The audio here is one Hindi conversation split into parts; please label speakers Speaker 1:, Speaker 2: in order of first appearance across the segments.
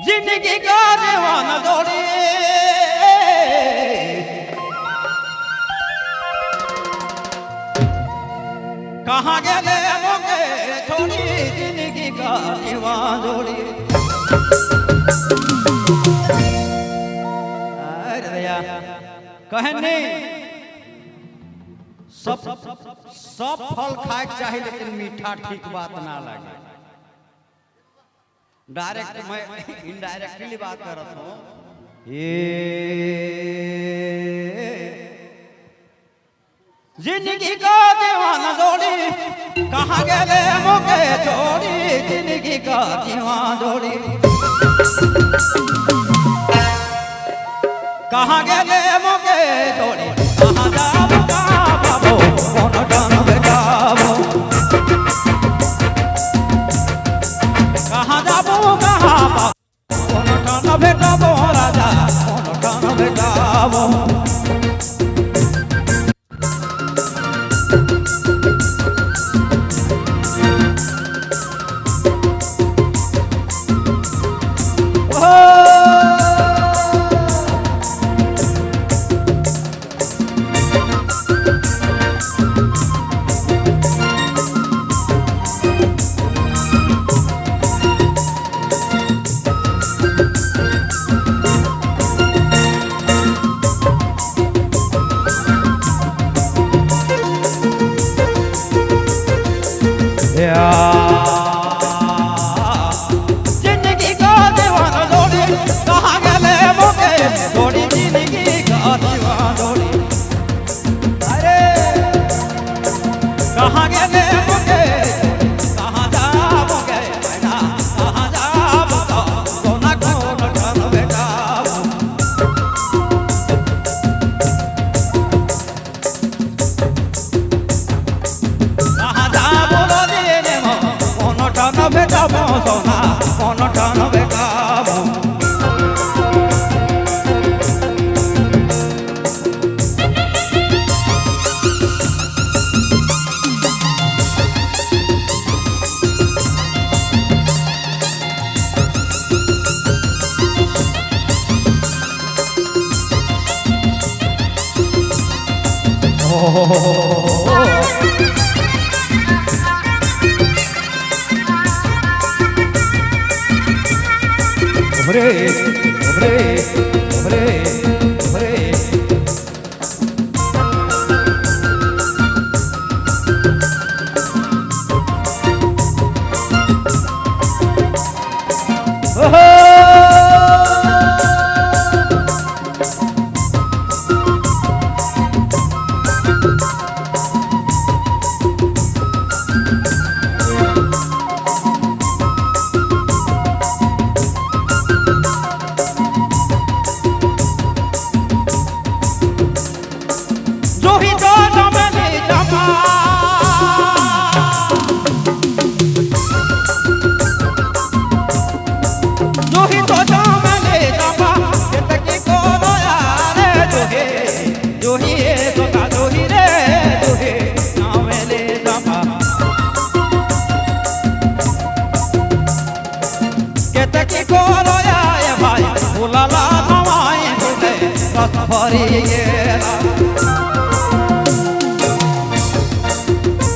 Speaker 1: जिंदगी का दीवाना दौड़ी कहाँ गए मोके छोड़ी जिंदगी का दीवाना दौड़ी अरे भैया कहने सब फल खाए चाहे लेकिन मीठा ठीक बात ना लगे। डायरेक्ट मैं इनडायरेक्टली बात कर रहा हूँ। जिंदगी का दीवाना जोड़ी कहाँ गए मोके छोड़ी जिंदगी का दीवाना जोड़ी कहाँ गए मोके छोड़ी कहाँ जाबो बाबो कौन डान बेटाबो कहाँ जाबो कहाँ कौन डान बेटाबो राजा कौन डान बेटाबो जिंदगी का दीवाना जोड़ी कहाँ गए मोके जोड़ी जिंदगी का दीवाना जोड़ी अरे कहाँ गए मोके कहाँ जाओगे बेटा कहाँ जाओ सोना कौन ठन बेटा कहाँ जाओ देने मो ठन बेटा मो सोना कौन ठन बेटा मो Hombre, hombre, hombre, hombre.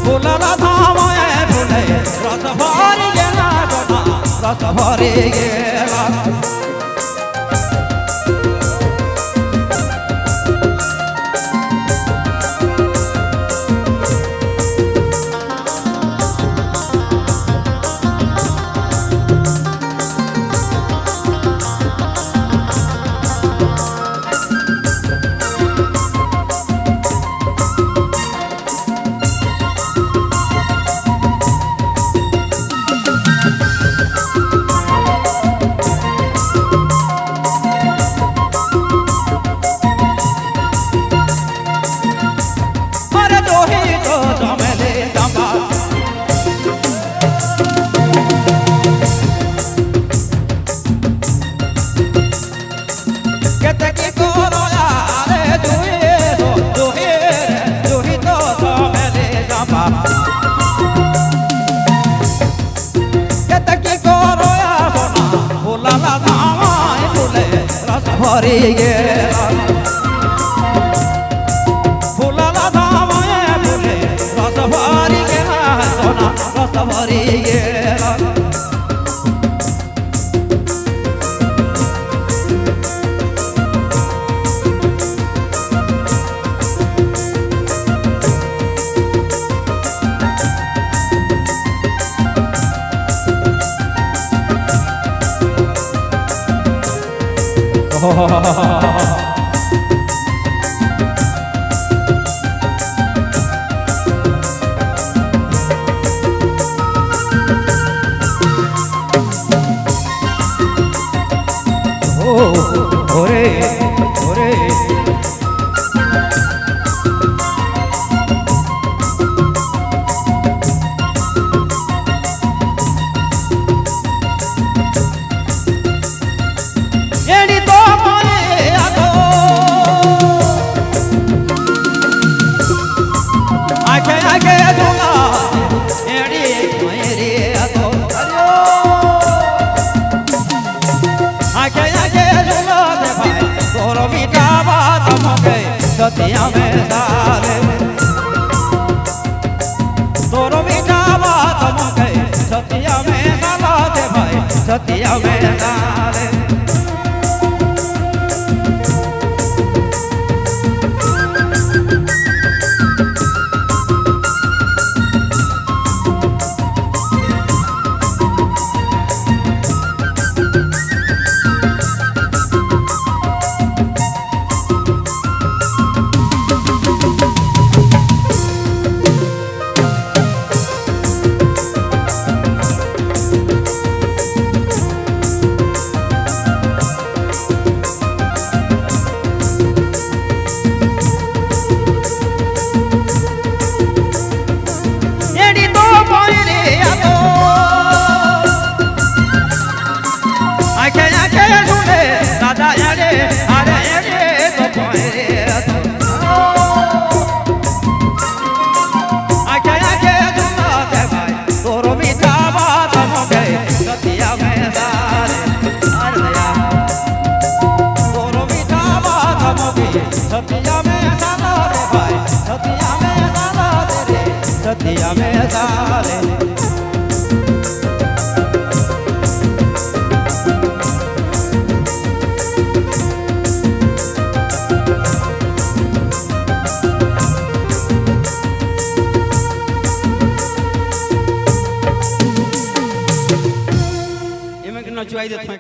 Speaker 1: फुलला धामाए फुले रस भरी गेला रस भरी गेला भरी गेला फुलाला धामाए फुले रस भरी गेला सोना रस भरी गेला ओरे ओरे एड़ी तो मारे आगो आगे आगे झूला एड़ी मेरे आगो आगे आगे झूला दे भाई तोरो मीठा बात मगे सतिया में साले तोरो मीठा बात मगे सतिया में साला दे भाई सतिया में साले सतिया में साला रे भाई सतिया में साला रे सतिया में साले इमे के नचवाई देत